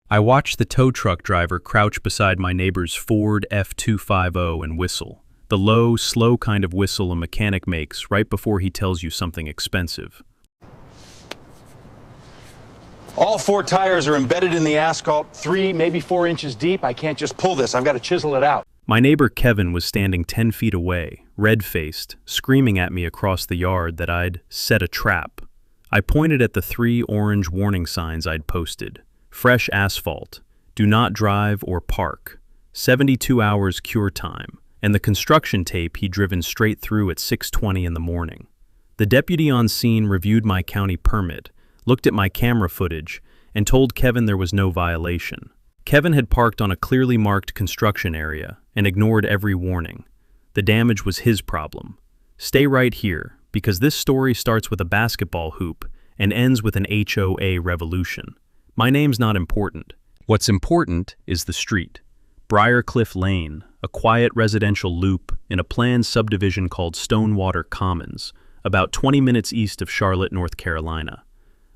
I watched the tow truck driver crouch beside my neighbor's Ford F250 and whistle. The low, slow kind of whistle a mechanic makes right before he tells you something expensive. All four tires are embedded in the asphalt, 3, maybe 4 inches deep. I can't just pull this. I've got to chisel it out. My neighbor Kevin was standing 10 feet away, red-faced, screaming at me across the yard that I'd set a trap. I pointed at the 3 orange warning signs I'd posted. Fresh asphalt, do not drive or park, 72 hours cure time, and the construction tape he'd driven straight through at 6:20 in the morning. The deputy on scene reviewed my county permit, looked at my camera footage, and told Kevin there was no violation. Kevin had parked on a clearly marked construction area and ignored every warning. The damage was his problem. Stay right here, because this story starts with a basketball hoop and ends with an HOA revolution. My name's not important. What's important is the street. Briarcliff Lane, a quiet residential loop in a planned subdivision called Stonewater Commons, about 20 minutes east of Charlotte, North Carolina.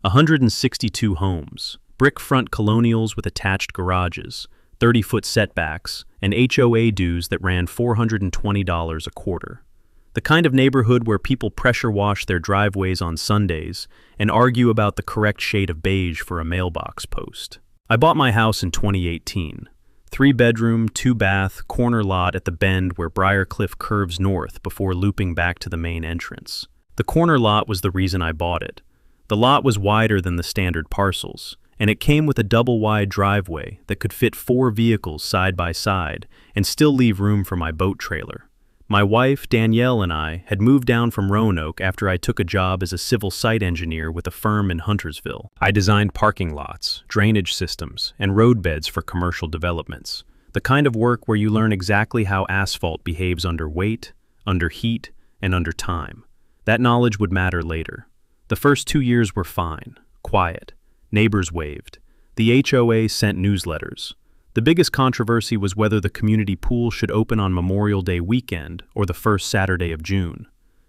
162 homes, brick front colonials with attached garages, 30-foot setbacks, and HOA dues that ran $420 a quarter. The kind of neighborhood where people pressure wash their driveways on Sundays and argue about the correct shade of beige for a mailbox post. I bought my house in 2018. 3-bedroom, 2-bath, corner lot at the bend where Briarcliff curves north before looping back to the main entrance. The corner lot was the reason I bought it. The lot was wider than the standard parcels, and it came with a double-wide driveway that could fit 4 vehicles side by side and still leave room for my boat trailer. My wife, Danielle, and I had moved down from Roanoke after I took a job as a civil site engineer with a firm in Huntersville. I designed parking lots, drainage systems, and roadbeds for commercial developments, the kind of work where you learn exactly how asphalt behaves under weight, under heat, and under time. That knowledge would matter later. The first 2 years were fine, quiet. Neighbors waved. The HOA sent newsletters. The biggest controversy was whether the community pool should open on Memorial Day weekend or the first Saturday of June.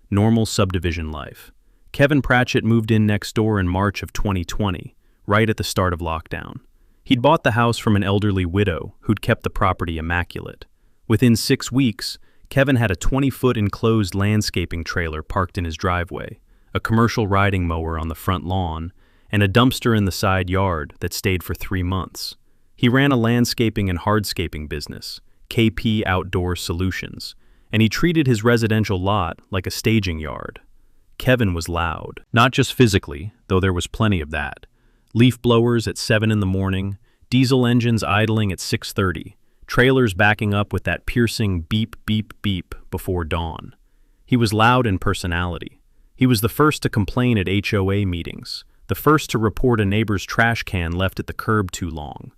Normal subdivision life. Kevin Pratchett moved in next door in March of 2020, right at the start of lockdown. He'd bought the house from an elderly widow who'd kept the property immaculate. Within 6 weeks, Kevin had a 20-foot enclosed landscaping trailer parked in his driveway, a commercial riding mower on the front lawn, and a dumpster in the side yard that stayed for 3 months. He ran a landscaping and hardscaping business, KP Outdoor Solutions, and he treated his residential lot like a staging yard. Kevin was loud, not just physically, though there was plenty of that. Leaf blowers at 7 in the morning, diesel engines idling at 6:30, trailers backing up with that piercing beep, beep, beep before dawn. He was loud in personality. He was the first to complain at HOA meetings, the first to report a neighbor's trash can left at the curb too long,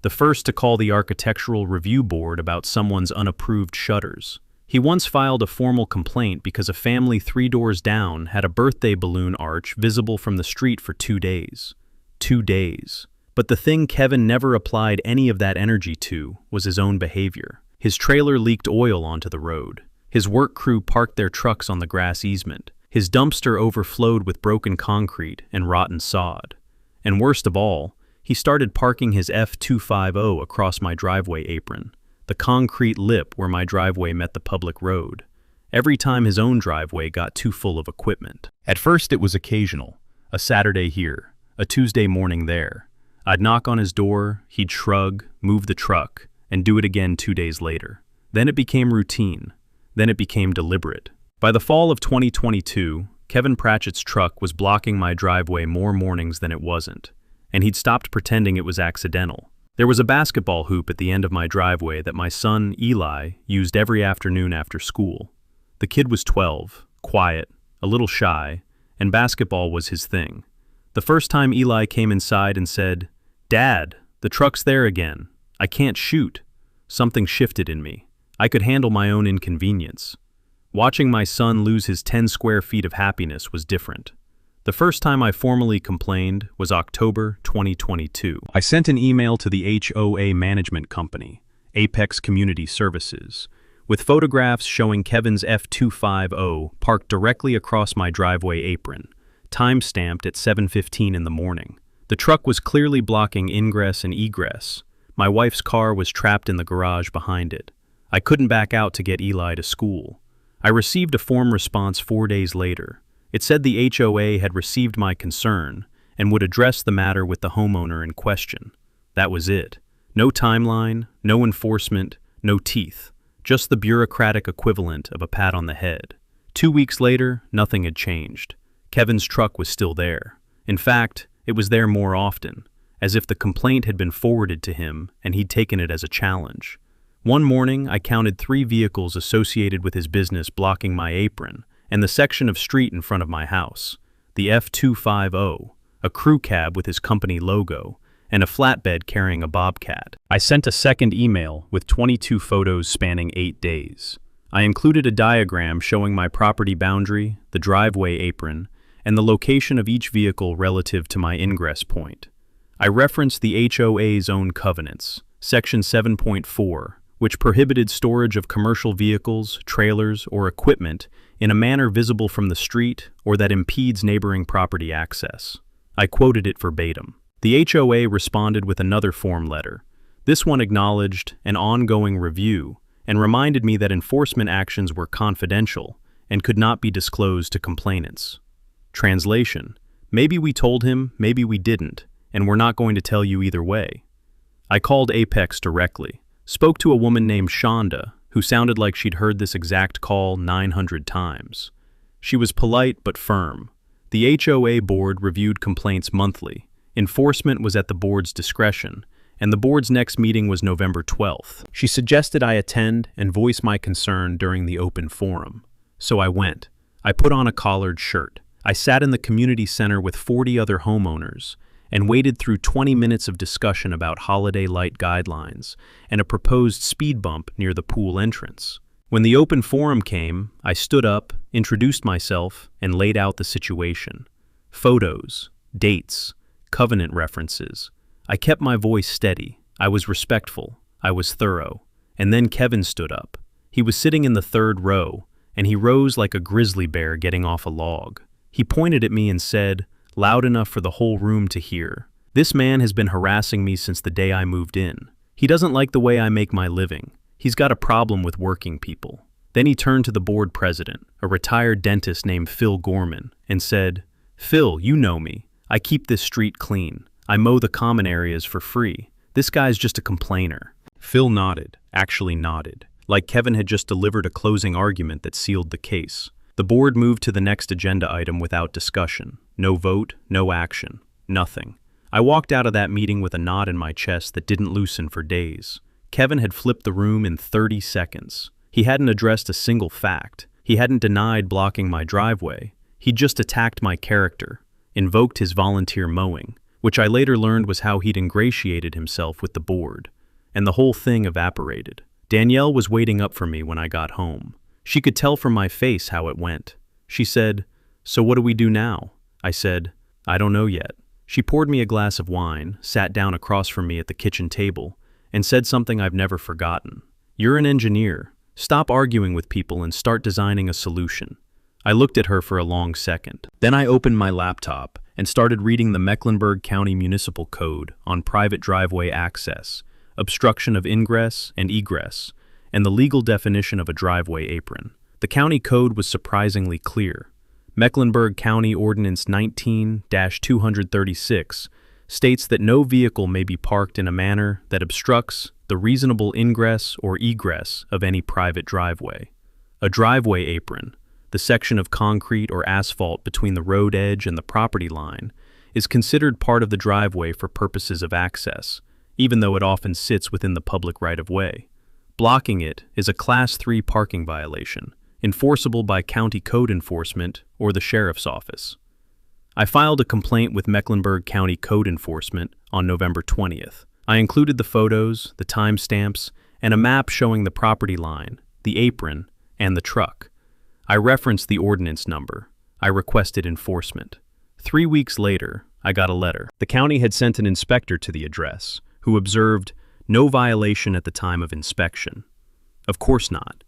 the first to call the Architectural Review Board about someone's unapproved shutters. He once filed a formal complaint because a family 3 doors down had a birthday balloon arch visible from the street for 2 days. 2 days. But the thing Kevin never applied any of that energy to was his own behavior. His trailer leaked oil onto the road. His work crew parked their trucks on the grass easement. His dumpster overflowed with broken concrete and rotten sod. And worst of all, he started parking his F250 across my driveway apron, the concrete lip where my driveway met the public road, every time his own driveway got too full of equipment. At first it was occasional, a Saturday here, a Tuesday morning there. I'd knock on his door, he'd shrug, move the truck, and do it again 2 days later. Then it became routine. Then it became deliberate. By the fall of 2022, Kevin Pratchett's truck was blocking my driveway more mornings than it wasn't, and he'd stopped pretending it was accidental. There was a basketball hoop at the end of my driveway that my son, Eli, used every afternoon after school. The kid was 12, quiet, a little shy, and basketball was his thing. The first time Eli came inside and said, "Dad, the truck's there again. I can't shoot," something shifted in me. I could handle my own inconvenience. Watching my son lose his 10 square feet of happiness was different. The first time I formally complained was October 2022. I sent an email to the HOA management company, Apex Community Services, with photographs showing Kevin's F250 parked directly across my driveway apron, time-stamped at 7:15 in the morning. The truck was clearly blocking ingress and egress. My wife's car was trapped in the garage behind it. I couldn't back out to get Eli to school. I received a form response 4 days later. It said the HOA had received my concern and would address the matter with the homeowner in question. That was it. No timeline, no enforcement, no teeth. Just the bureaucratic equivalent of a pat on the head. 2 weeks later, nothing had changed. Kevin's truck was still there. In fact, it was there more often, as if the complaint had been forwarded to him and he'd taken it as a challenge. One morning, I counted 3 vehicles associated with his business blocking my apron and the section of street in front of my house. The F-250, a crew cab with his company logo, and a flatbed carrying a bobcat. I sent a second email with 22 photos spanning 8 days. I included a diagram showing my property boundary, the driveway apron, and the location of each vehicle relative to my ingress point. I referenced the HOA's own covenants, Section 7.4, which prohibited storage of commercial vehicles, trailers, or equipment in a manner visible from the street or that impedes neighboring property access. I quoted it verbatim. The HOA responded with another form letter. This one acknowledged an ongoing review and reminded me that enforcement actions were confidential and could not be disclosed to complainants. Translation: maybe we told him, maybe we didn't, and we're not going to tell you either way. I called Apex directly, spoke to a woman named Shonda, who sounded like she'd heard this exact call 900 times. She was polite but firm. The HOA board reviewed complaints monthly. Enforcement was at the board's discretion, and the board's next meeting was November 12th. She suggested I attend and voice my concern during the open forum. So I went. I put on a collared shirt. I sat in the community center with 40 other homeowners and waded through 20 minutes of discussion about holiday light guidelines and a proposed speed bump near the pool entrance. When the open forum came, I stood up, introduced myself, and laid out the situation. Photos, dates, covenant references. I kept my voice steady. I was respectful. I was thorough. And then Kevin stood up. He was sitting in the 3rd row, and he rose like a grizzly bear getting off a log. He pointed at me and said, loud enough for the whole room to hear, "This man has been harassing me since the day I moved in. He doesn't like the way I make my living. He's got a problem with working people." Then he turned to the board president, a retired dentist named Phil Gorman, and said, "Phil, you know me. I keep this street clean. I mow the common areas for free. This guy's just a complainer." Phil nodded, actually nodded, like Kevin had just delivered a closing argument that sealed the case. The board moved to the next agenda item without discussion. No vote, no action, nothing. I walked out of that meeting with a knot in my chest that didn't loosen for days. Kevin had flipped the room in 30 seconds. He hadn't addressed a single fact. He hadn't denied blocking my driveway. He'd just attacked my character, invoked his volunteer mowing, which I later learned was how he'd ingratiated himself with the board. And the whole thing evaporated. Danielle was waiting up for me when I got home. She could tell from my face how it went. She said, "So what do we do now?" I said, "I don't know yet." She poured me a glass of wine, sat down across from me at the kitchen table, and said something I've never forgotten. "You're an engineer. Stop arguing with people and start designing a solution." I looked at her for a long second. Then I opened my laptop and started reading the Mecklenburg County Municipal Code on private driveway access, obstruction of ingress and egress, and the legal definition of a driveway apron. The county code was surprisingly clear. Mecklenburg County Ordinance 19-236 states that no vehicle may be parked in a manner that obstructs the reasonable ingress or egress of any private driveway. A driveway apron, the section of concrete or asphalt between the road edge and the property line, is considered part of the driveway for purposes of access, even though it often sits within the public right-of-way. Blocking it is a Class 3 parking violation, enforceable by county code enforcement or the sheriff's office. I filed a complaint with Mecklenburg County Code Enforcement on November 20th. I included the photos, the timestamps, and a map showing the property line, the apron, and the truck. I referenced the ordinance number. I requested enforcement. 3 weeks later, I got a letter. The county had sent an inspector to the address, who observed no violation at the time of inspection. Of course not.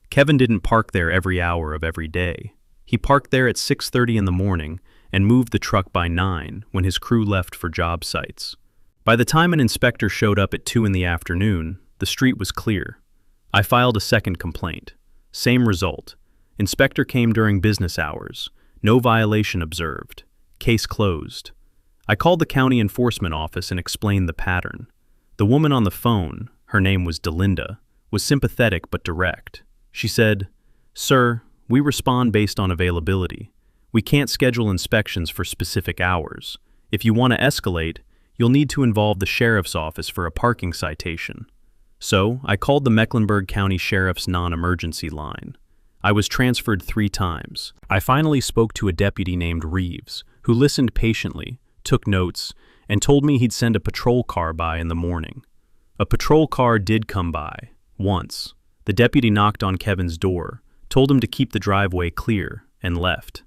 Kevin didn't park there every hour of every day. He parked there at 6:30 in the morning and moved the truck by 9 when his crew left for job sites. By the time an inspector showed up at 2 in the afternoon, the street was clear. I filed a second complaint. Same result. Inspector came during business hours. No violation observed. Case closed. I called the county enforcement office and explained the pattern. The woman on the phone, her name was Delinda, was sympathetic but direct. She said, "Sir, we respond based on availability. We can't schedule inspections for specific hours. If you want to escalate, you'll need to involve the sheriff's office for a parking citation." So, I called the Mecklenburg County Sheriff's non-emergency line. I was transferred 3 times. I finally spoke to a deputy named Reeves, who listened patiently, took notes, and told me he'd send a patrol car by in the morning. A patrol car did come by, once. The deputy knocked on Kevin's door, told him to keep the driveway clear, and left.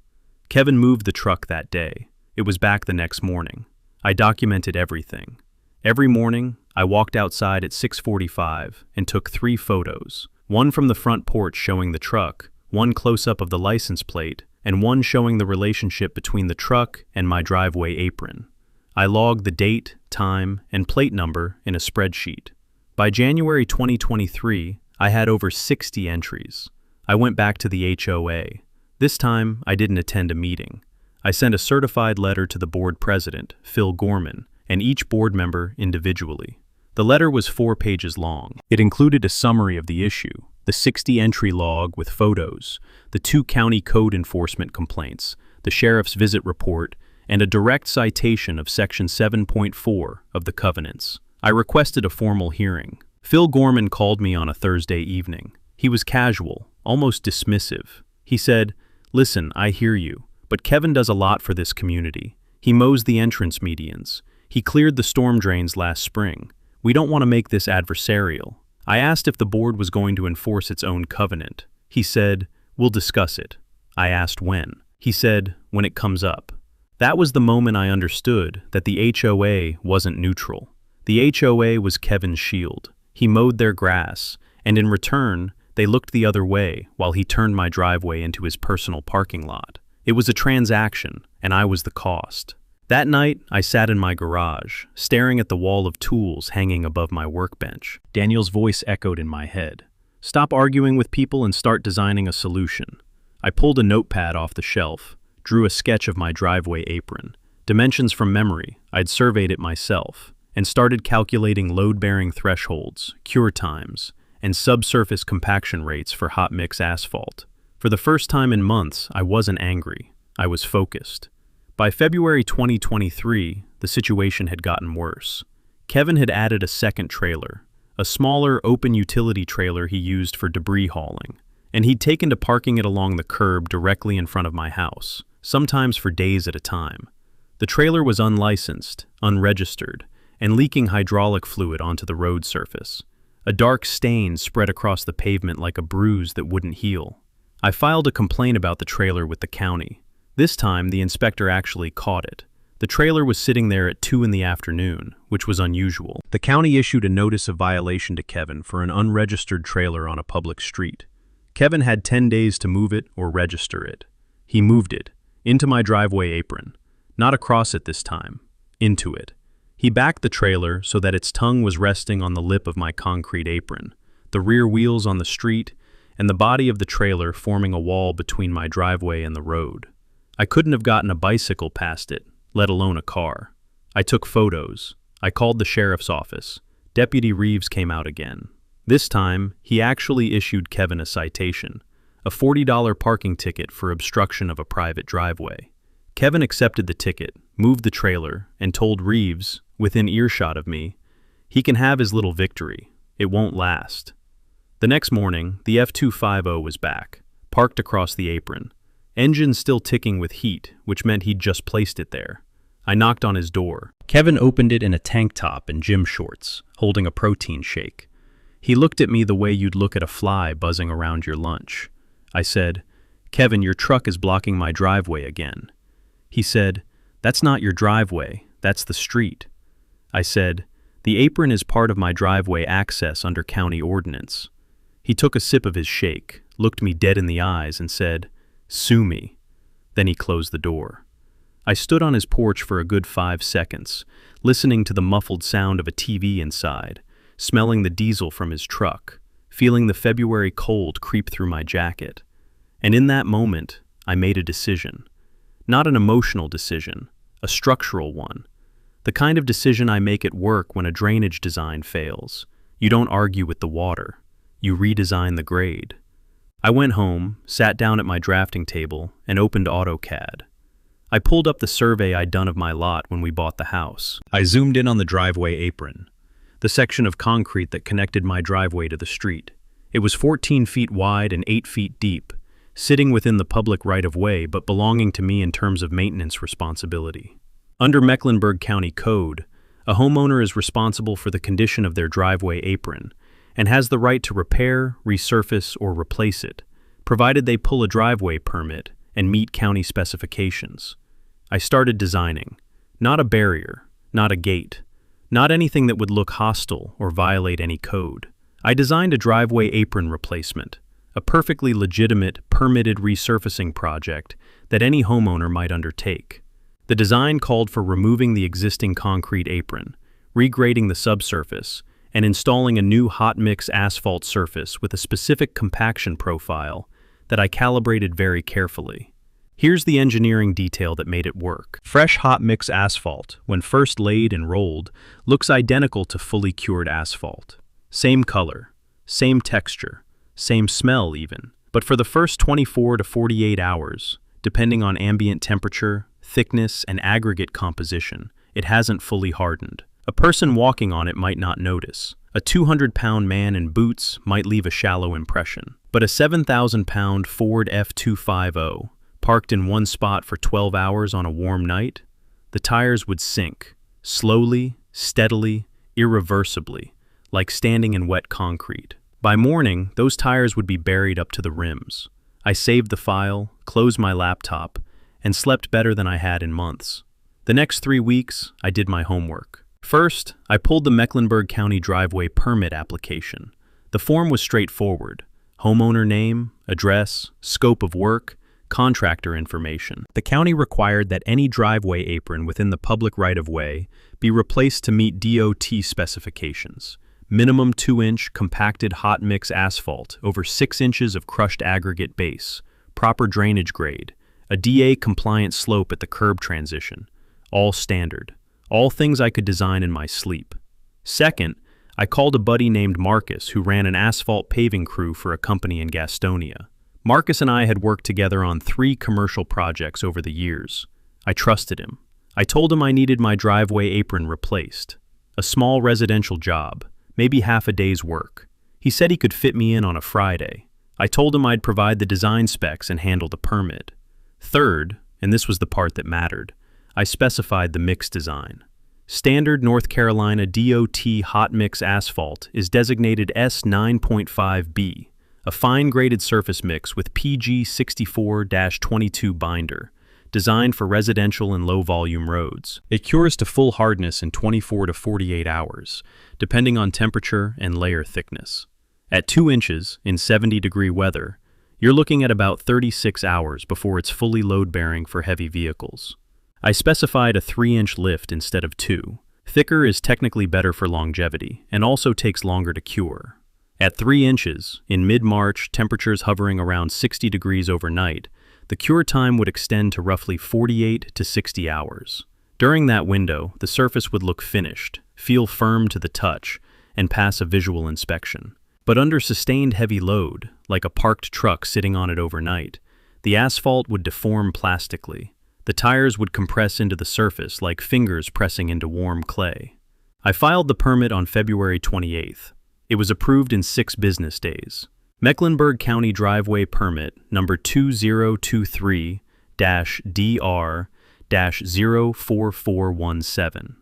Kevin moved the truck that day. It was back the next morning. I documented everything. Every morning, I walked outside at 6:45 and took 3 photos, one from the front porch showing the truck, one close-up of the license plate, and one showing the relationship between the truck and my driveway apron. I logged the date, time, and plate number in a spreadsheet. By January 2023, I had over 60 entries. I went back to the HOA. This time, I didn't attend a meeting. I sent a certified letter to the board president, Phil Gorman, and each board member individually. The letter was 4 pages long. It included a summary of the issue, the 60-entry log with photos, the 2 county code enforcement complaints, the sheriff's visit report, and a direct citation of Section 7.4 of the covenants. I requested a formal hearing. Phil Gorman called me on a Thursday evening. He was casual, almost dismissive. He said, "Listen, I hear you, but Kevin does a lot for this community. He mows the entrance medians. He cleared the storm drains last spring. We don't want to make this adversarial." I asked if the board was going to enforce its own covenant. He said, "We'll discuss it." I asked when. He said, "When it comes up." That was the moment I understood that the HOA wasn't neutral. The HOA was Kevin's shield. He mowed their grass, and in return, they looked the other way while he turned my driveway into his personal parking lot. It was a transaction, and I was the cost. That night, I sat in my garage, staring at the wall of tools hanging above my workbench. Daniel's voice echoed in my head. "Stop arguing with people and start designing a solution." I pulled a notepad off the shelf, drew a sketch of my driveway apron, dimensions from memory, I'd surveyed it myself, and started calculating load-bearing thresholds, cure times, and subsurface compaction rates for hot mix asphalt. For the first time in months, I wasn't angry. I was focused. By February 2023, the situation had gotten worse. Kevin had added a second trailer, a smaller open utility trailer he used for debris hauling, and he'd taken to parking it along the curb directly in front of my house, sometimes for days at a time. The trailer was unlicensed, unregistered, and leaking hydraulic fluid onto the road surface. A dark stain spread across the pavement like a bruise that wouldn't heal. I filed a complaint about the trailer with the county. This time, the inspector actually caught it. The trailer was sitting there at 2 in the afternoon, which was unusual. The county issued a notice of violation to Kevin for an unregistered trailer on a public street. Kevin had 10 days to move it or register it. He moved it, into my driveway apron. Not across it this time, into it. He backed the trailer so that its tongue was resting on the lip of my concrete apron, the rear wheels on the street, and the body of the trailer forming a wall between my driveway and the road. I couldn't have gotten a bicycle past it, let alone a car. I took photos. I called the sheriff's office. Deputy Reeves came out again. This time, he actually issued Kevin a citation, a $40 parking ticket for obstruction of a private driveway. Kevin accepted the ticket, moved the trailer, and told Reeves, within earshot of me, he can have his little victory. It won't last. The next morning, the F250 was back, parked across the apron. Engine still ticking with heat, which meant he'd just placed it there. I knocked on his door. Kevin opened it in a tank top and gym shorts, holding a protein shake. He looked at me the way you'd look at a fly buzzing around your lunch. I said, "Kevin, your truck is blocking my driveway again." He said, "That's not your driveway, that's the street." I said, "The apron is part of my driveway access under county ordinance." He took a sip of his shake, looked me dead in the eyes, and said, "Sue me." Then he closed the door. I stood on his porch for a good 5 seconds, listening to the muffled sound of a TV inside, smelling the diesel from his truck, feeling the February cold creep through my jacket. And in that moment, I made a decision. Not an emotional decision, a structural one. The kind of decision I make at work when a drainage design fails. You don't argue with the water. You redesign the grade. I went home, sat down at my drafting table, and opened AutoCAD. I pulled up the survey I'd done of my lot when we bought the house. I zoomed in on the driveway apron, the section of concrete that connected my driveway to the street. It was 14 feet wide and 8 feet deep, sitting within the public right-of-way but belonging to me in terms of maintenance responsibility. Under Mecklenburg County Code, a homeowner is responsible for the condition of their driveway apron and has the right to repair, resurface, or replace it, provided they pull a driveway permit and meet county specifications. I started designing. Not a barrier, not a gate, not anything that would look hostile or violate any code. I designed a driveway apron replacement, a perfectly legitimate, permitted resurfacing project that any homeowner might undertake. The design called for removing the existing concrete apron, regrading the subsurface, and installing a new hot mix asphalt surface with a specific compaction profile that I calibrated very carefully. Here's the engineering detail that made it work. Fresh hot mix asphalt, when first laid and rolled, looks identical to fully cured asphalt. Same color, same texture, same smell even. But for the first 24 to 48 hours, depending on ambient temperature, thickness, and aggregate composition, it hasn't fully hardened. A person walking on it might not notice. A 200-pound man in boots might leave a shallow impression. But a 7,000-pound Ford F250, parked in one spot for 12 hours on a warm night, the tires would sink, slowly, steadily, irreversibly, like standing in wet concrete. By morning, those tires would be buried up to the rims. I saved the file, closed my laptop, and slept better than I had in months. The next 3 weeks, I did my homework. First, I pulled the Mecklenburg County driveway permit application. The form was straightforward. Homeowner name, address, scope of work, contractor information. The county required that any driveway apron within the public right-of-way be replaced to meet DOT specifications. Minimum 2-inch compacted hot mix asphalt over 6 inches of crushed aggregate base, proper drainage grade, a DA-compliant slope at the curb transition. All standard. All things I could design in my sleep. Second, I called a buddy named Marcus who ran an asphalt paving crew for a company in Gastonia. Marcus and I had worked together on 3 commercial projects over the years. I trusted him. I told him I needed my driveway apron replaced. A small residential job, maybe half a day's work. He said he could fit me in on a Friday. I told him I'd provide the design specs and handle the permit. Third, and this was the part that mattered, I specified the mix design. Standard North Carolina DOT hot mix asphalt is designated S9.5B, a fine-graded surface mix with PG 64-22 binder, designed for residential and low-volume roads. It cures to full hardness in 24 to 48 hours, depending on temperature and layer thickness. At 2 inches, in 70-degree weather, you're looking at about 36 hours before it's fully load-bearing for heavy vehicles. I specified a 3-inch lift instead of 2. Thicker is technically better for longevity, and also takes longer to cure. At 3 inches, in mid-March, temperatures hovering around 60 degrees overnight, the cure time would extend to roughly 48 to 60 hours. During that window, the surface would look finished, feel firm to the touch, and pass a visual inspection. But under sustained heavy load, like a parked truck sitting on it overnight, the asphalt would deform plastically. The tires would compress into the surface like fingers pressing into warm clay. I filed the permit on February 28th. It was approved in 6 business days. Mecklenburg County Driveway Permit number 2023-DR-04417.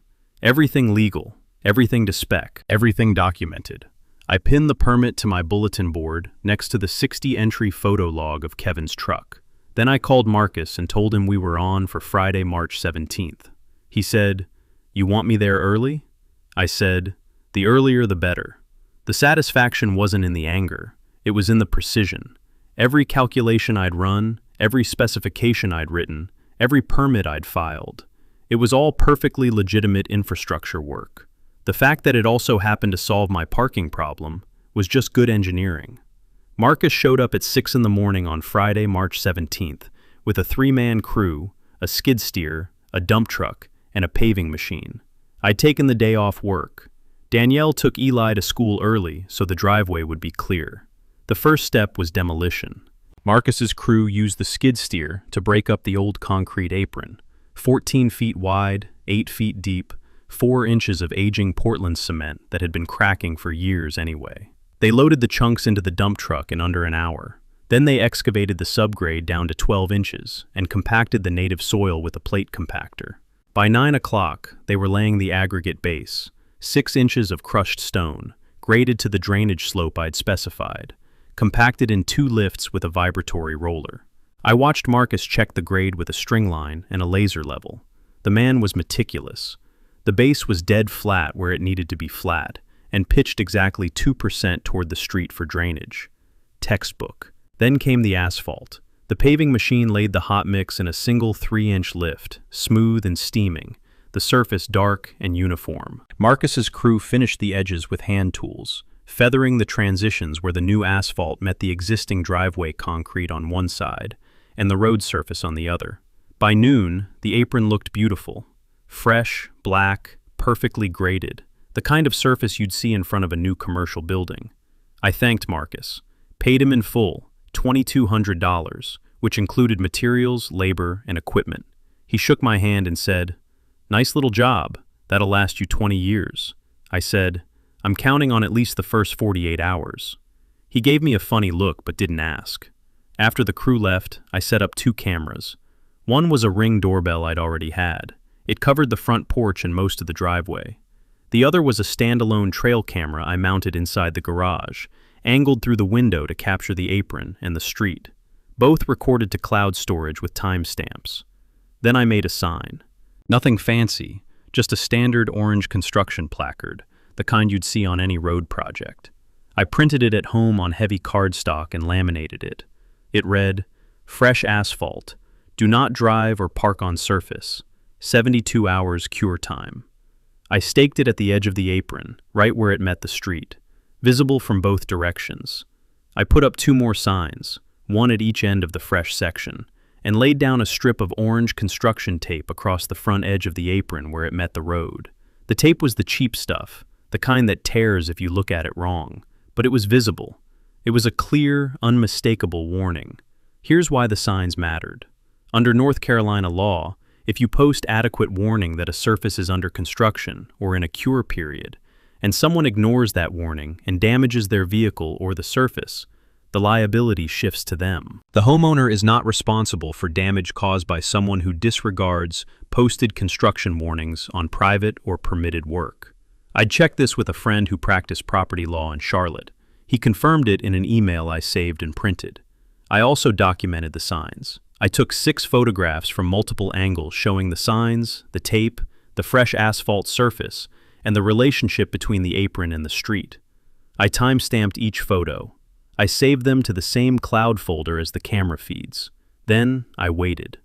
Everything legal, everything to spec, everything documented. I pinned the permit to my bulletin board next to the 60-entry photo log of Kevin's truck. Then I called Marcus and told him we were on for Friday, March 17th. He said, "You want me there early?" I said, "The earlier the better." The satisfaction wasn't in the anger, it was in the precision. Every calculation I'd run, every specification I'd written, every permit I'd filed. It was all perfectly legitimate infrastructure work. The fact that it also happened to solve my parking problem was just good engineering. Marcus showed up at 6 in the morning on Friday, March 17th, with a 3-man crew, a skid steer, a dump truck, and a paving machine. I'd taken the day off work. Danielle took Eli to school early so the driveway would be clear. The first step was demolition. Marcus's crew used the skid steer to break up the old concrete apron, 14 feet wide, 8 feet deep, 4 inches of aging Portland cement that had been cracking for years anyway. They loaded the chunks into the dump truck in under an hour. Then they excavated the subgrade down to 12 inches and compacted the native soil with a plate compactor. By 9 o'clock, they were laying the aggregate base, 6 inches of crushed stone, graded to the drainage slope I'd specified, compacted in 2 lifts with a vibratory roller. I watched Marcus check the grade with a string line and a laser level. The man was meticulous. The base was dead flat where it needed to be flat, and pitched exactly 2% toward the street for drainage. Textbook. Then came the asphalt. The paving machine laid the hot mix in a single 3-inch lift, smooth and steaming, the surface dark and uniform. Marcus's crew finished the edges with hand tools, feathering the transitions where the new asphalt met the existing driveway concrete on one side and the road surface on the other. By noon, the apron looked beautiful. Fresh, black, perfectly graded, the kind of surface you'd see in front of a new commercial building. I thanked Marcus, paid him in full, $2,200, which included materials, labor, and equipment. He shook my hand and said, "Nice little job. That'll last you 20 years. I said, "I'm counting on at least the first 48 hours. He gave me a funny look but didn't ask. After the crew left, I set up 2 cameras. One was a Ring doorbell I'd already had. It covered the front porch and most of the driveway. The other was a standalone trail camera I mounted inside the garage, angled through the window to capture the apron and the street. Both recorded to cloud storage with timestamps. Then I made a sign. Nothing fancy, just a standard orange construction placard, the kind you'd see on any road project. I printed it at home on heavy cardstock and laminated it. It read, "Fresh asphalt. Do not drive or park on surface. 72 hours cure time." I staked it at the edge of the apron, right where it met the street, visible from both directions. I put up 2 more signs, one at each end of the fresh section, and laid down a strip of orange construction tape across the front edge of the apron where it met the road. The tape was the cheap stuff, the kind that tears if you look at it wrong, but it was visible. It was a clear, unmistakable warning. Here's why the signs mattered. Under North Carolina law, if you post adequate warning that a surface is under construction or in a cure period, and someone ignores that warning and damages their vehicle or the surface, the liability shifts to them. The homeowner is not responsible for damage caused by someone who disregards posted construction warnings on private or permitted work. I'd checked this with a friend who practiced property law in Charlotte. He confirmed it in an email I saved and printed. I also documented the signs. I took 6 photographs from multiple angles showing the signs, the tape, the fresh asphalt surface, and the relationship between the apron and the street. I time-stamped each photo. I saved them to the same cloud folder as the camera feeds. Then I waited.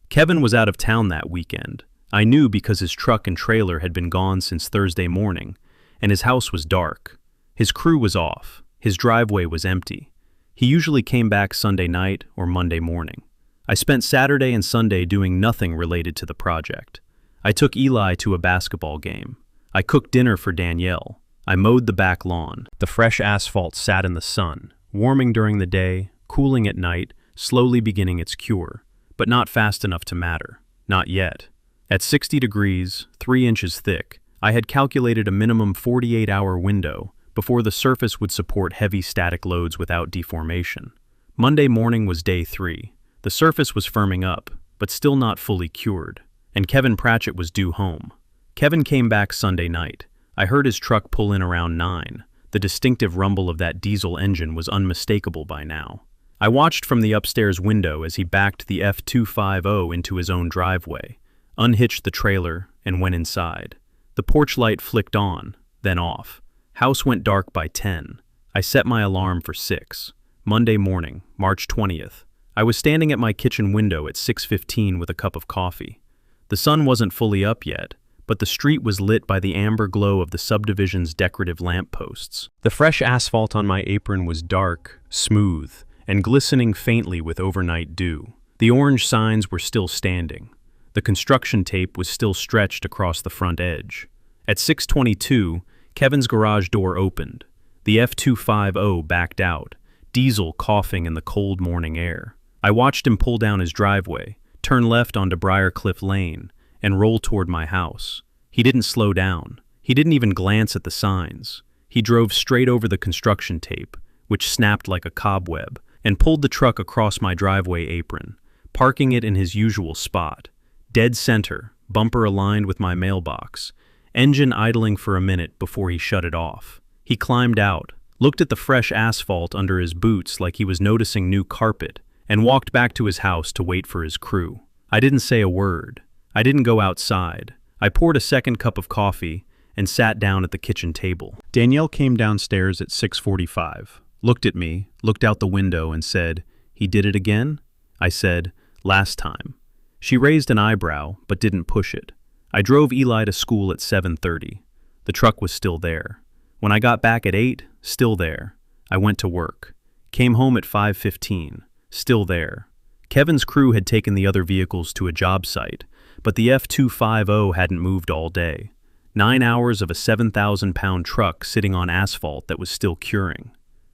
Kevin was out of town that weekend. I knew because his truck and trailer had been gone since Thursday morning, and his house was dark. His crew was off. His driveway was empty. He usually came back Sunday night or Monday morning. I spent Saturday and Sunday doing nothing related to the project. I took Eli to a basketball game. I cooked dinner for Danielle. I mowed the back lawn. The fresh asphalt sat in the sun, warming during the day, cooling at night, slowly beginning its cure, but not fast enough to matter. Not yet. At 60 degrees, 3 inches thick, I had calculated a minimum 48-hour window before the surface would support heavy static loads without deformation. Monday morning was day 3. The surface was firming up, but still not fully cured, and Kevin Pratchett was due home. Kevin came back Sunday night. I heard his truck pull in around 9. The distinctive rumble of that diesel engine was unmistakable by now. I watched from the upstairs window as he backed the F250 into his own driveway, unhitched the trailer, and went inside. The porch light flicked on, then off. House went dark by 10. I set my alarm for 6. Monday morning, March 20th. I was standing at my kitchen window at 6:15 with a cup of coffee. The sun wasn't fully up yet, but the street was lit by the amber glow of the subdivision's decorative lampposts. The fresh asphalt on my apron was dark, smooth, and glistening faintly with overnight dew. The orange signs were still standing. The construction tape was still stretched across the front edge. At 6:22, Kevin's garage door opened. The F250 backed out, diesel coughing in the cold morning air. I watched him pull down his driveway, turn left onto Briarcliff Lane, and roll toward my house. He didn't slow down. He didn't even glance at the signs. He drove straight over the construction tape, which snapped like a cobweb, and pulled the truck across my driveway apron, parking it in his usual spot. Dead center, bumper aligned with my mailbox, engine idling for a minute before he shut it off. He climbed out, looked at the fresh asphalt under his boots like he was noticing new carpet, and walked back to his house to wait for his crew. I didn't say a word. I didn't go outside. I poured a second cup of coffee and sat down at the kitchen table. Danielle came downstairs at 6:45, looked at me, looked out the window and said, "He did it again?" I said, "Last time." She raised an eyebrow, but didn't push it. I drove Eli to school at 7:30. The truck was still there. When I got back at 8, still there. I went to work. Came home at 5:15, still there. Kevin's crew had taken the other vehicles to a job site, but the F250 hadn't moved all day. 9 hours of a 7,000-pound truck sitting on asphalt that was still curing.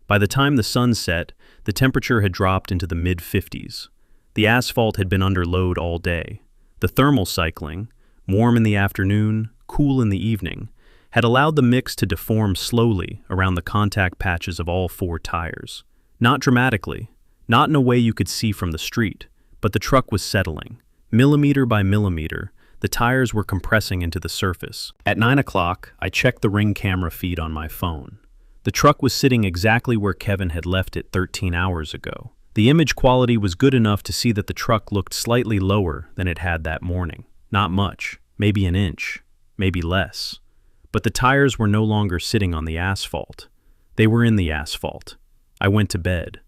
By the time the sun set, the temperature had dropped into the mid-50s. The asphalt had been under load all day. The thermal cycling, warm in the afternoon, cool in the evening, had allowed the mix to deform slowly around the contact patches of all 4 tires. Not dramatically, not in a way you could see from the street, but the truck was settling. Millimeter by millimeter, the tires were compressing into the surface. At 9 o'clock, I checked the Ring camera feed on my phone. The truck was sitting exactly where Kevin had left it 13 hours ago. The image quality was good enough to see that the truck looked slightly lower than it had that morning. Not much, maybe an inch, maybe less. But the tires were no longer sitting on the asphalt. They were in the asphalt. I went to bed.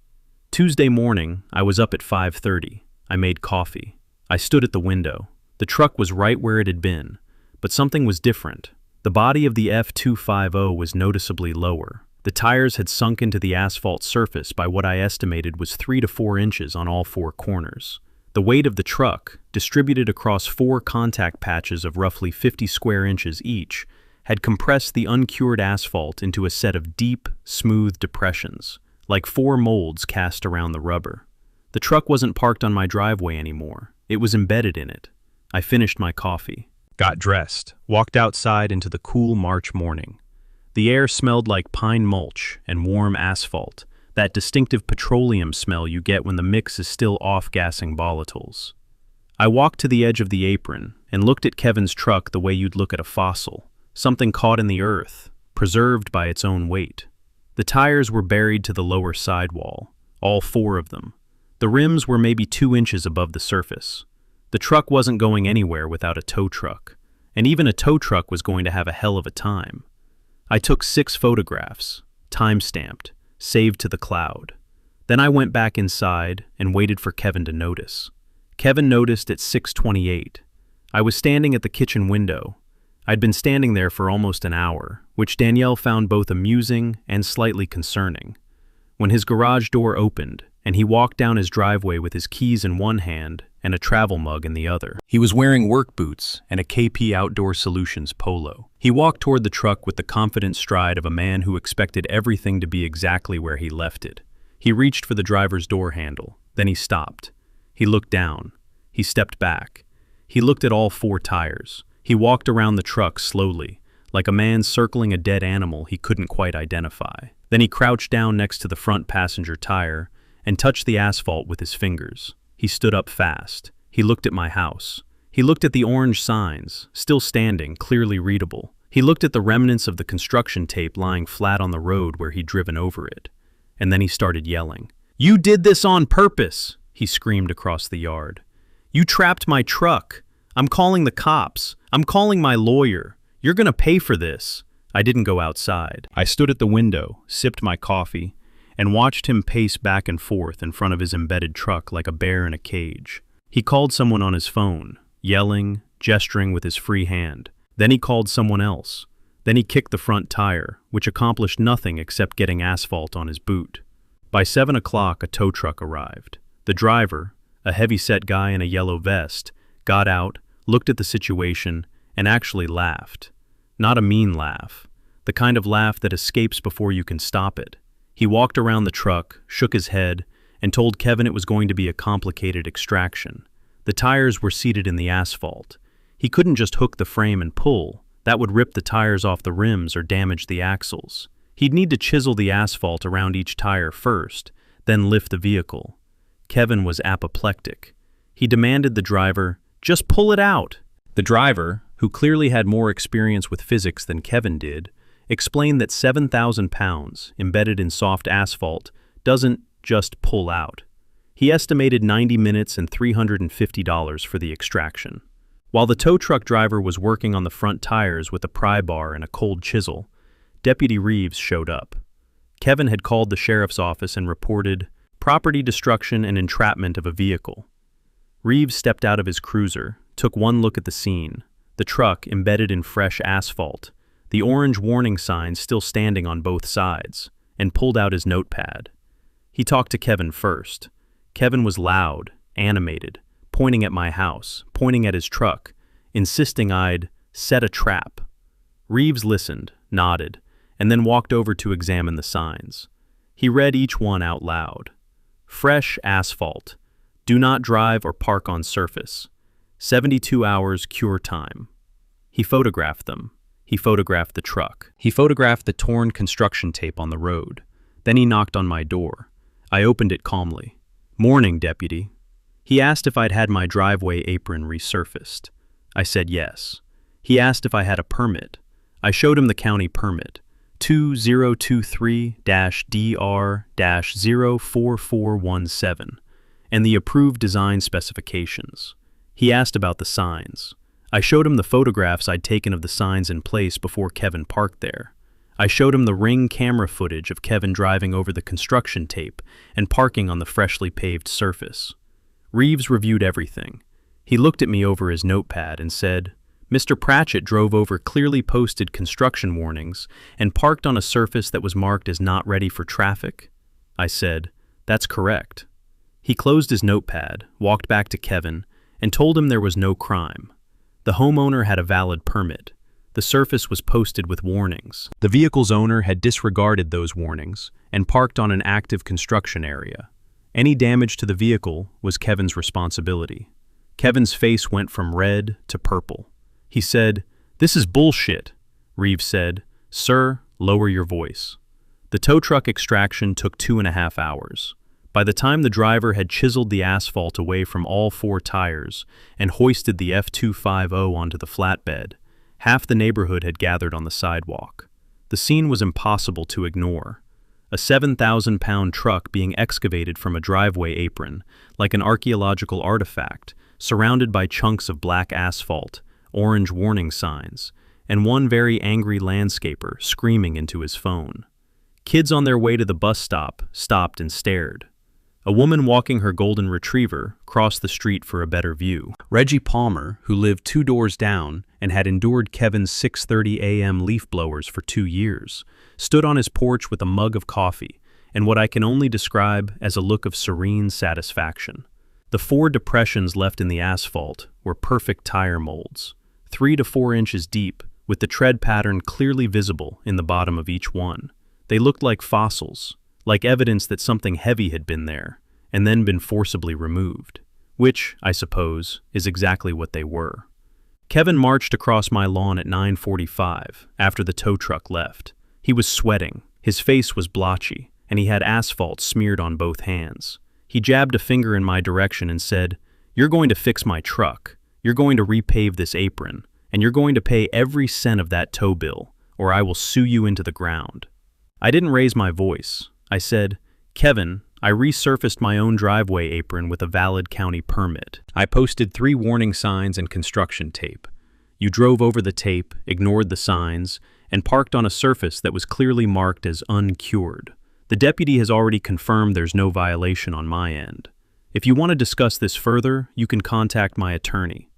Tuesday morning, I was up at 5:30. I made coffee. I stood at the window. The truck was right where it had been, but something was different. The body of the F250 was noticeably lower. The tires had sunk into the asphalt surface by what I estimated was 3 to 4 inches on all 4 corners. The weight of the truck, distributed across 4 contact patches of roughly 50 square inches each, had compressed the uncured asphalt into a set of deep, smooth depressions, like 4 molds cast around the rubber. The truck wasn't parked on my driveway anymore. It was embedded in it. I finished my coffee, got dressed, walked outside into the cool March morning. The air smelled like pine mulch and warm asphalt, that distinctive petroleum smell you get when the mix is still off-gassing volatiles. I walked to the edge of the apron and looked at Kevin's truck the way you'd look at a fossil, something caught in the earth, preserved by its own weight. The tires were buried to the lower sidewall, all 4 of them. The rims were maybe 2 inches above the surface. The truck wasn't going anywhere without a tow truck, and even a tow truck was going to have a hell of a time. I took 6 photographs, time-stamped, saved to the cloud. Then I went back inside and waited for Kevin to notice. Kevin noticed at 6:28. I was standing at the kitchen window. I'd been standing there for almost an hour, which Danielle found both amusing and slightly concerning. When his garage door opened, and he walked down his driveway with his keys in one hand and a travel mug in the other. He was wearing work boots and a KP Outdoor Solutions polo. He walked toward the truck with the confident stride of a man who expected everything to be exactly where he left it. He reached for the driver's door handle, then he stopped. He looked down. He stepped back. He looked at all 4 tires. He walked around the truck slowly, like a man circling a dead animal he couldn't quite identify. Then he crouched down next to the front passenger tire and touched the asphalt with his fingers. He stood up fast. He looked at my house. He looked at the orange signs, still standing, clearly readable. He looked at the remnants of the construction tape lying flat on the road where he'd driven over it. And then he started yelling. "You did this on purpose!" he screamed across the yard. "You trapped my truck! I'm calling the cops! I'm calling my lawyer! You're gonna pay for this!" I didn't go outside. I stood at the window, sipped my coffee, and watched him pace back and forth in front of his embedded truck like a bear in a cage. He called someone on his phone, yelling, gesturing with his free hand. Then he called someone else. Then he kicked the front tire, which accomplished nothing except getting asphalt on his boot. By 7 o'clock, a tow truck arrived. The driver, a heavy-set guy in a yellow vest, got out, looked at the situation, and actually laughed. Not a mean laugh, the kind of laugh that escapes before you can stop it. He walked around the truck, shook his head, and told Kevin it was going to be a complicated extraction. The tires were seated in the asphalt. He couldn't just hook the frame and pull. That would rip the tires off the rims or damage the axles. He'd need to chisel the asphalt around each tire first, then lift the vehicle. Kevin was apoplectic. He demanded the driver, "Just pull it out." The driver, who clearly had more experience with physics than Kevin did, explained that 7,000 pounds embedded in soft asphalt doesn't just pull out. He estimated 90 minutes and $350 for the extraction. While the tow truck driver was working on the front tires with a pry bar and a cold chisel, Deputy Reeves showed up. Kevin had called the sheriff's office and reported property destruction and entrapment of a vehicle. Reeves stepped out of his cruiser, took one look at the scene, the truck embedded in fresh asphalt, the orange warning signs still standing on both sides, and pulled out his notepad. He talked to Kevin first. Kevin was loud, animated, pointing at my house, pointing at his truck, insisting I'd set a trap. Reeves listened, nodded, and then walked over to examine the signs. He read each one out loud. Fresh asphalt. Do not drive or park on surface. 72 hours cure time. He photographed them. He photographed the truck. He photographed the torn construction tape on the road. Then he knocked on my door. I opened it calmly. "Morning, Deputy." He asked if I'd had my driveway apron resurfaced. I said yes. He asked if I had a permit. I showed him the county permit, 2023-DR-04417, and the approved design specifications. He asked about the signs. I showed him the photographs I'd taken of the signs in place before Kevin parked there. I showed him the Ring camera footage of Kevin driving over the construction tape and parking on the freshly paved surface. Reeves reviewed everything. He looked at me over his notepad and said, "Mr. Pratchett drove over clearly posted construction warnings and parked on a surface that was marked as not ready for traffic?" I said, "That's correct." He closed his notepad, walked back to Kevin, and told him there was no crime. The homeowner had a valid permit. The surface was posted with warnings. The vehicle's owner had disregarded those warnings and parked on an active construction area. Any damage to the vehicle was Kevin's responsibility. Kevin's face went from red to purple. He said, "This is bullshit." Reeves said, "Sir, lower your voice." The tow truck extraction took 2.5 hours. By the time the driver had chiseled the asphalt away from all 4 tires and hoisted the F250 onto the flatbed, half the neighborhood had gathered on the sidewalk. The scene was impossible to ignore. A 7,000-pound truck being excavated from a driveway apron, like an archaeological artifact, surrounded by chunks of black asphalt, orange warning signs, and one very angry landscaper screaming into his phone. Kids on their way to the bus stop stopped and stared. A woman walking her golden retriever crossed the street for a better view. Reggie Palmer, who lived 2 doors down and had endured Kevin's 6:30 a.m. leaf blowers for 2 years, stood on his porch with a mug of coffee and what I can only describe as a look of serene satisfaction. The 4 depressions left in the asphalt were perfect tire molds, 3 to 4 inches deep, with the tread pattern clearly visible in the bottom of each one. They looked like fossils, like evidence that something heavy had been there, and then been forcibly removed, which, I suppose, is exactly what they were. Kevin marched across my lawn at 9:45 after the tow truck left. He was sweating, his face was blotchy, and he had asphalt smeared on both hands. He jabbed a finger in my direction and said, "You're going to fix my truck, you're going to repave this apron, and you're going to pay every cent of that tow bill, or I will sue you into the ground." I didn't raise my voice. I said, "Kevin, I resurfaced my own driveway apron with a valid county permit. I posted 3 warning signs and construction tape. You drove over the tape, ignored the signs, and parked on a surface that was clearly marked as uncured. The deputy has already confirmed there's no violation on my end. If you want to discuss this further, you can contact my attorney.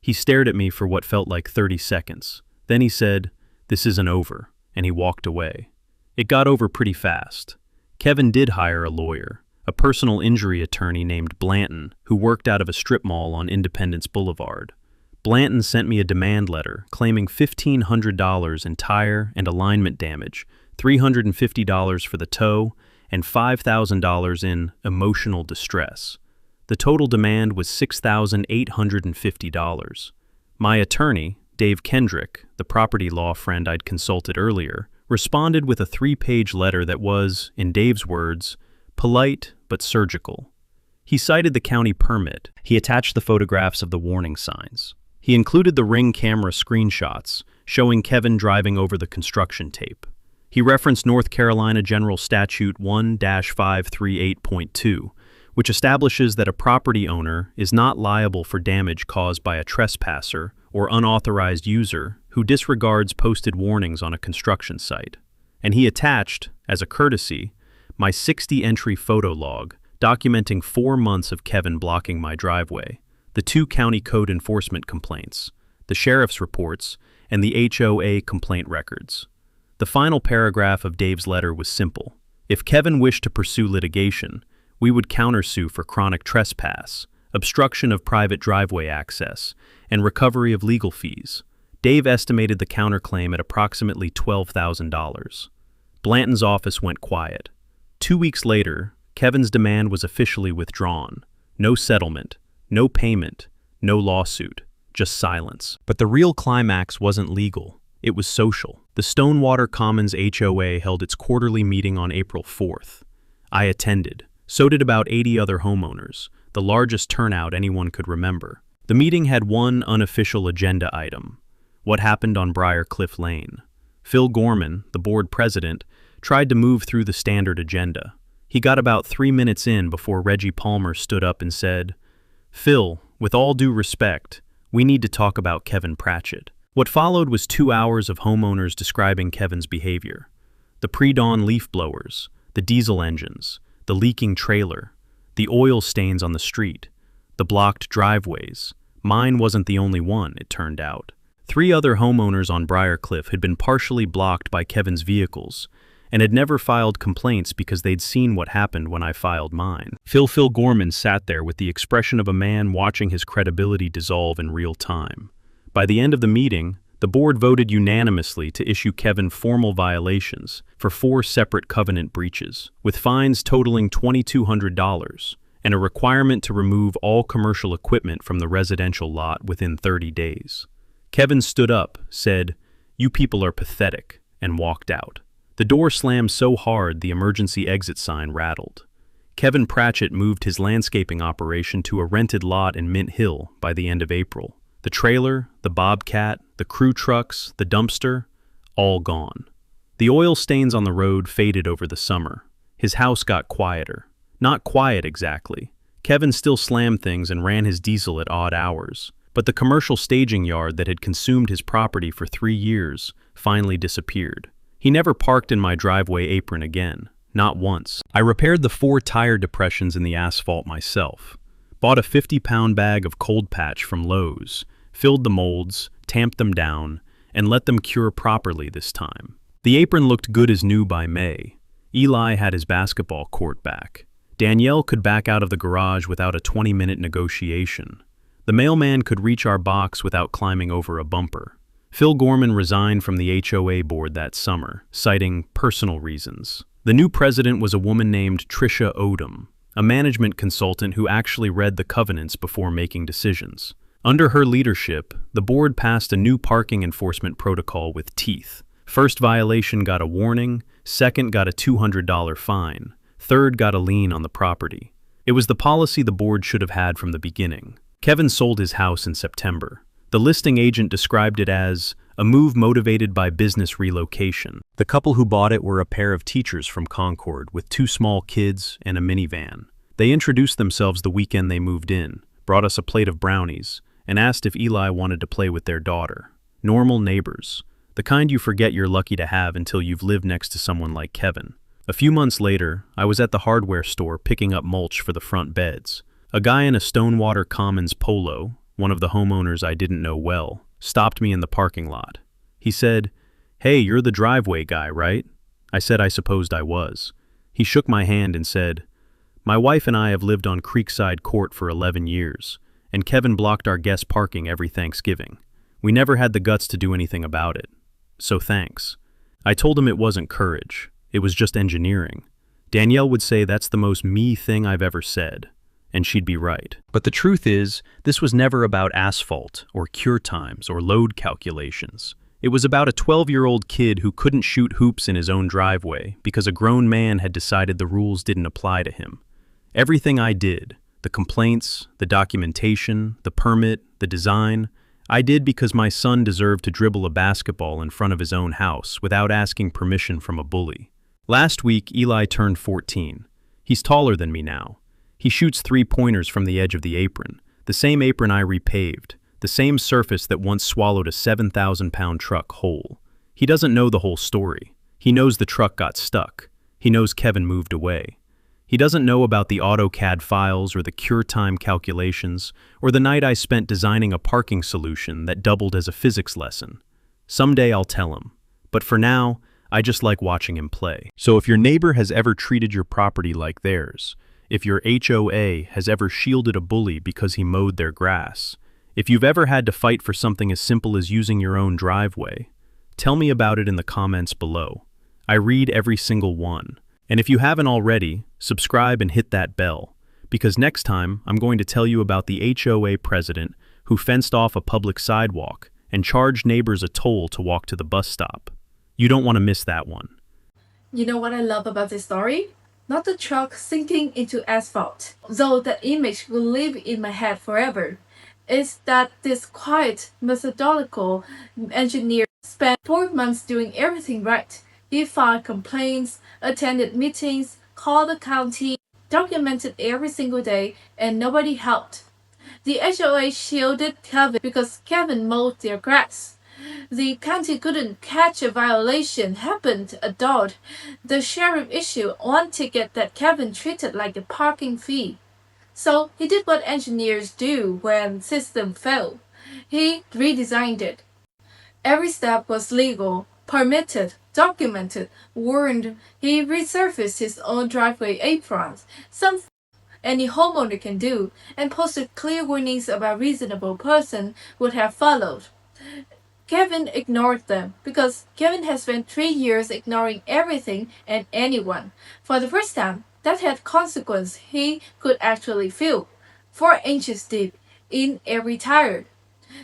He stared at me for what felt like 30 seconds. Then he said, "This isn't over," and he walked away. It got over pretty fast. Kevin did hire a lawyer, a personal injury attorney named Blanton, who worked out of a strip mall on Independence Boulevard. Blanton sent me a demand letter claiming $1,500 in tire and alignment damage, $350 for the tow, and $5,000 in emotional distress. The total demand was $6,850. My attorney, Dave Kendrick, the property law friend I'd consulted earlier, responded with a 3-page letter that was, in Dave's words, polite but surgical. He cited the county permit. He attached the photographs of the warning signs. He included the Ring camera screenshots showing Kevin driving over the construction tape. He referenced North Carolina General Statute 1-538.2, which establishes that a property owner is not liable for damage caused by a trespasser or unauthorized user who disregards posted warnings on a construction site. And he attached, as a courtesy, my 60-entry photo log documenting 4 months of Kevin blocking my driveway, the 2 county code enforcement complaints, the sheriff's reports, and the HOA complaint records. The final paragraph of Dave's letter was simple. If Kevin wished to pursue litigation, we would countersue for chronic trespass, obstruction of private driveway access, and recovery of legal fees. Dave estimated the counterclaim at approximately $12,000. Blanton's office went quiet. 2 weeks later, Kevin's demand was officially withdrawn. No settlement, no payment, no lawsuit, just silence. But the real climax wasn't legal. It was social. The Stonewater Commons HOA held its quarterly meeting on April 4th. I attended. So did about 80 other homeowners, the largest turnout anyone could remember. The meeting had one unofficial agenda item: what happened on Briarcliff Lane. Phil Gorman, the board president, tried to move through the standard agenda. He got about 3 minutes in before Reggie Palmer stood up and said, "Phil, with all due respect, we need to talk about Kevin Pratchett." What followed was 2 hours of homeowners describing Kevin's behavior. The pre-dawn leaf blowers, the diesel engines, the leaking trailer, the oil stains on the street, the blocked driveways. Mine wasn't the only one, it turned out. 3 other homeowners on Briarcliff had been partially blocked by Kevin's vehicles and had never filed complaints because they'd seen what happened when I filed mine. Phil Gorman sat there with the expression of a man watching his credibility dissolve in real time. By the end of the meeting, the board voted unanimously to issue Kevin formal violations for 4 separate covenant breaches, with fines totaling $2,200 and a requirement to remove all commercial equipment from the residential lot within 30 days. Kevin stood up, said, "You people are pathetic," and walked out. The door slammed so hard the emergency exit sign rattled. Kevin Pratchett moved his landscaping operation to a rented lot in Mint Hill by the end of April. The trailer, the bobcat, the crew trucks, the dumpster, all gone. The oil stains on the road faded over the summer. His house got quieter. Not quiet exactly. Kevin still slammed things and ran his diesel at odd hours. But the commercial staging yard that had consumed his property for 3 years finally disappeared. He never parked in my driveway apron again. Not once. I repaired the 4 tire depressions in the asphalt myself. Bought a 50-pound bag of cold patch from Lowe's, filled the molds, tamped them down, and let them cure properly this time. The apron looked good as new by May. Eli had his basketball court back. Danielle could back out of the garage without a 20-minute negotiation. The mailman could reach our box without climbing over a bumper. Phil Gorman resigned from the HOA board that summer, citing personal reasons. The new president was a woman named Tricia Odom, a management consultant who actually read the covenants before making decisions. Under her leadership, the board passed a new parking enforcement protocol with teeth. First violation got a warning, second got a $200 fine, third got a lien on the property. It was the policy the board should have had from the beginning. Kevin sold his house in September. The listing agent described it as a move motivated by business relocation. The couple who bought it were a pair of teachers from Concord with 2 small kids and a minivan. They introduced themselves the weekend they moved in, brought us a plate of brownies, and asked if Eli wanted to play with their daughter. Normal neighbors. The kind you forget you're lucky to have until you've lived next to someone like Kevin. A few months later, I was at the hardware store picking up mulch for the front beds. A guy in a Stonewater Commons polo, one of the homeowners I didn't know well, stopped me in the parking lot. He said, "Hey, you're the driveway guy, right?" I said I supposed I was. He shook my hand and said, "My wife and I have lived on Creekside Court for 11 years, and Kevin blocked our guest parking every Thanksgiving. We never had the guts to do anything about it. So thanks." I told him it wasn't courage, it was just engineering. Danielle would say that's the most me thing I've ever said, and she'd be right. But the truth is, this was never about asphalt, or cure times, or load calculations. It was about a 12-year-old kid who couldn't shoot hoops in his own driveway because a grown man had decided the rules didn't apply to him. Everything I did, the complaints, the documentation, the permit, the design, I did because my son deserved to dribble a basketball in front of his own house without asking permission from a bully. Last week, Eli turned 14. He's taller than me now. He shoots three-pointers from the edge of the apron, the same apron I repaved, the same surface that once swallowed a 7,000-pound truck whole. He doesn't know the whole story. He knows the truck got stuck. He knows Kevin moved away. He doesn't know about the AutoCAD files or the cure time calculations or the night I spent designing a parking solution that doubled as a physics lesson. Someday I'll tell him, but for now, I just like watching him play. So if your neighbor has ever treated your property like theirs, if your HOA has ever shielded a bully because he mowed their grass, if you've ever had to fight for something as simple as using your own driveway, tell me about it in the comments below. I read every single one. And if you haven't already, subscribe and hit that bell, because next time I'm going to tell you about the HOA president who fenced off a public sidewalk and charged neighbors a toll to walk to the bus stop. You don't want to miss that one. You know what I love about this story? Not the truck sinking into asphalt, though that image will live in my head forever. It's that this quiet, methodical engineer spent 4 months doing everything right. He filed complaints, attended meetings, called the county, documented every single day, and nobody helped. The HOA shielded Kevin because Kevin mowed their grass. The county couldn't catch a violation happened adult. The sheriff issued one ticket that Kevin treated like a parking fee. So he did what engineers do when systems fail. He redesigned it. Every step was legal, permitted, documented, warned. He resurfaced his own driveway aprons, something any homeowner can do, and posted clear warnings about reasonable person would have followed. Kevin ignored them because Kevin has spent 3 years ignoring everything and anyone. For the first time, that had consequence he could actually feel, 4 inches deep in every tire.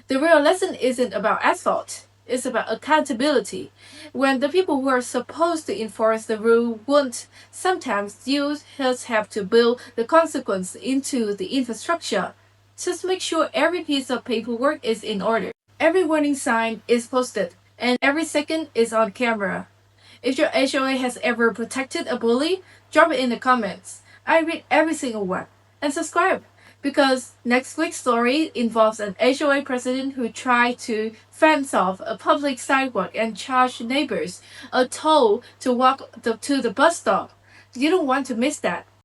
The real lesson isn't about asphalt. It's about accountability. When the people who are supposed to enforce the rule won't, sometimes you just have to build the consequence into the infrastructure. Just make sure every piece of paperwork is in order. Every warning sign is posted, and every second is on camera. If your HOA has ever protected a bully, drop it in the comments. I read every single one. And subscribe, because next week's story involves an HOA president who tried to fence off a public sidewalk and charge neighbors a toll to walk to the bus stop. You don't want to miss that.